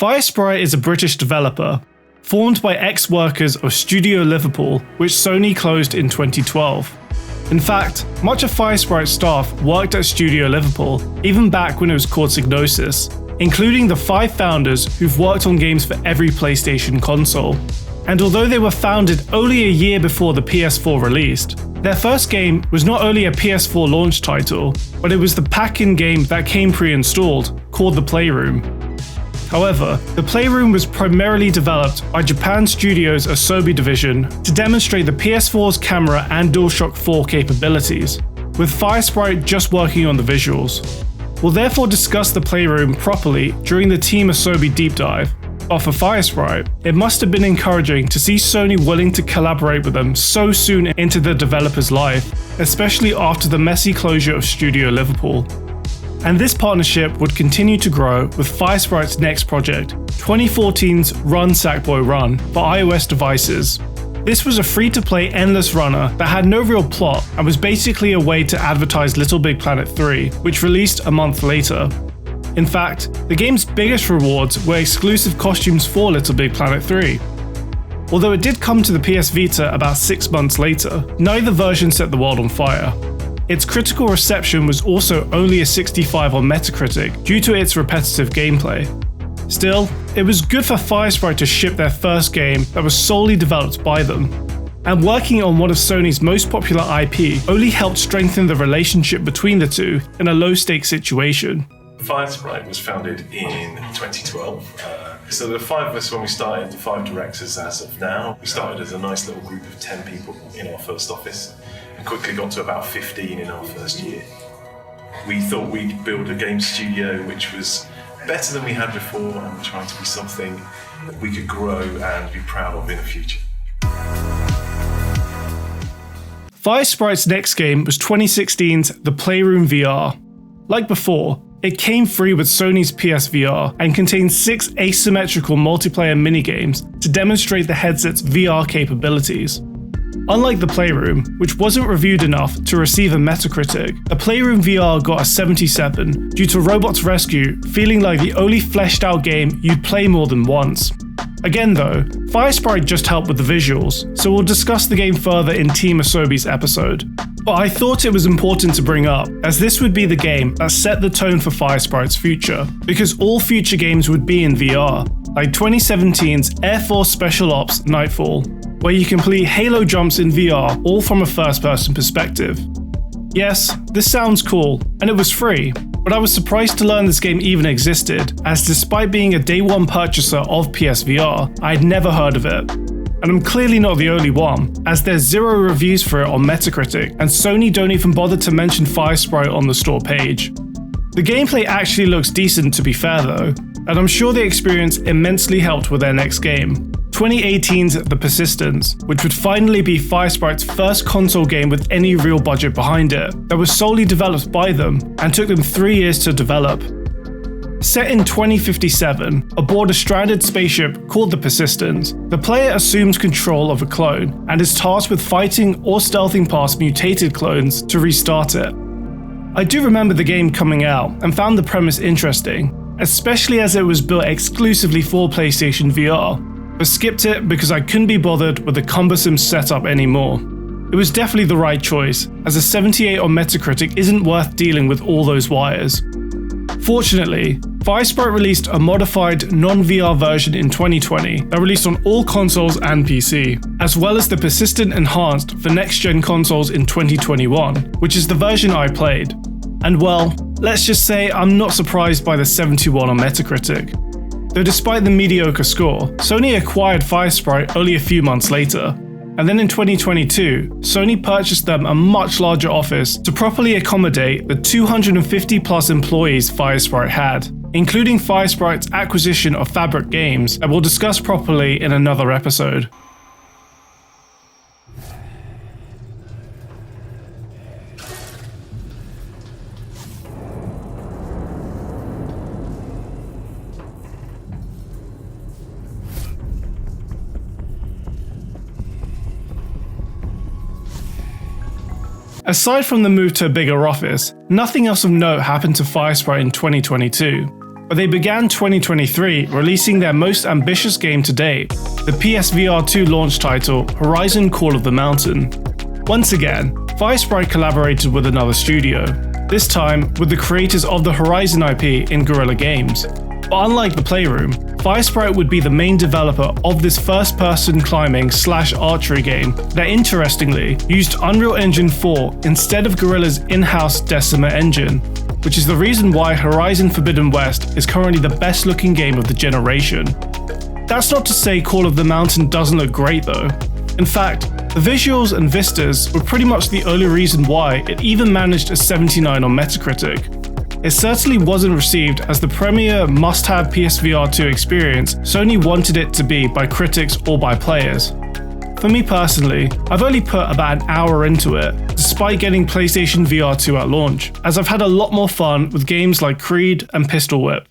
Firesprite is a British developer, formed by ex-workers of Studio Liverpool, which Sony closed in 2012. In fact, much of Firesprite's staff worked at Studio Liverpool, even back when it was called Psygnosis, including the 5 founders who've worked on games for every PlayStation console. And although they were founded only a year before the PS4 released, their first game was not only a PS4 launch title, but it was the pack-in game that came pre-installed, called The Playroom. However, The Playroom was primarily developed by Japan Studios' Asobi division to demonstrate the PS4's camera and DualShock 4 capabilities, with Firesprite just working on the visuals. We'll therefore discuss The Playroom properly during the Team Asobi deep dive, but for Firesprite, it must have been encouraging to see Sony willing to collaborate with them so soon into the developer's life, especially after the messy closure of Studio Liverpool. And this partnership would continue to grow with Firesprite's next project, 2014's Run Sackboy Run, for iOS devices. This was a free-to-play endless runner that had no real plot and was basically a way to advertise Little Big Planet 3, which released a month later. In fact, the game's biggest rewards were exclusive costumes for Little Big Planet 3. Although it did come to the PS Vita about 6 months later, neither version set the world on fire. Its critical reception was also only a 65 on Metacritic due to its repetitive gameplay. Still, it was good for Firesprite to ship their first game that was solely developed by them. And working on one of Sony's most popular IP only helped strengthen the relationship between the two in a low-stakes situation. Firesprite was founded in 2012. So the 5 of us when we started, the 5 directors as of now. We started as a nice little group of 10 people in our first office and quickly got to about 15 in our first year. We thought we'd build a game studio which was better than we had before and trying to be something that we could grow and be proud of in the future. Firesprite's next game was 2016's The Playroom VR. Like before, it came free with Sony's PSVR and contained 6 asymmetrical multiplayer minigames to demonstrate the headset's VR capabilities. Unlike The Playroom, which wasn't reviewed enough to receive a Metacritic, The Playroom VR got a 77 due to Robots Rescue feeling like the only fleshed out game you'd play more than once. Again though, Firesprite just helped with the visuals, so we'll discuss the game further in Team Asobi's episode. But I thought it was important to bring up, as this would be the game that set the tone for Firesprite's future, because all future games would be in VR, like 2017's Air Force Special Ops Nightfall, where you complete Halo jumps in VR all from a first-person perspective. Yes, this sounds cool, and it was free, but I was surprised to learn this game even existed, as despite being a day one purchaser of PSVR, I had never heard of it. And I'm clearly not the only one, as there's 0 reviews for it on Metacritic, and Sony don't even bother to mention Firesprite on the store page. The gameplay actually looks decent to be fair though, and I'm sure the experience immensely helped with their next game, 2018's The Persistence, which would finally be Firesprite's first console game with any real budget behind it, that was solely developed by them, and took them 3 years to develop. Set in 2057, aboard a stranded spaceship called the Persistence, the player assumes control of a clone, and is tasked with fighting or stealthing past mutated clones to restart it. I do remember the game coming out, and found the premise interesting, especially as it was built exclusively for PlayStation VR, but skipped it because I couldn't be bothered with the cumbersome setup anymore. It was definitely the right choice, as a 78 on Metacritic isn't worth dealing with all those wires. Fortunately, Firesprite released a modified non-VR version in 2020 that released on all consoles and PC, as well as the Persistent Enhanced for next-gen consoles in 2021, which is the version I played. And well, let's just say I'm not surprised by the 71 on Metacritic. Though despite the mediocre score, Sony acquired Firesprite only a few months later. And then in 2022, Sony purchased them a much larger office to properly accommodate the 250 plus employees Firesprite had, including Firesprite's acquisition of Fabric Games that we'll discuss properly in another episode. Aside from the move to a bigger office, nothing else of note happened to Firesprite in 2022. but they began 2023 releasing their most ambitious game to date, the PSVR 2 launch title Horizon Call of the Mountain. Once again, Firesprite collaborated with another studio, this time with the creators of the Horizon IP in Guerrilla Games. But unlike the Playroom, Firesprite would be the main developer of this first-person climbing/archery game that interestingly used Unreal Engine 4 instead of Guerrilla's in-house Decima engine, which is the reason why Horizon Forbidden West is currently the best looking game of the generation. That's not to say Call of the Mountain doesn't look great though. In fact, the visuals and vistas were pretty much the only reason why it even managed a 79 on Metacritic. It certainly wasn't received as the premier must-have PSVR 2 experience Sony wanted it to be by critics or by players. For me personally, I've only put about an hour into it, despite getting PlayStation VR 2 at launch, as I've had a lot more fun with games like Creed and Pistol Whip.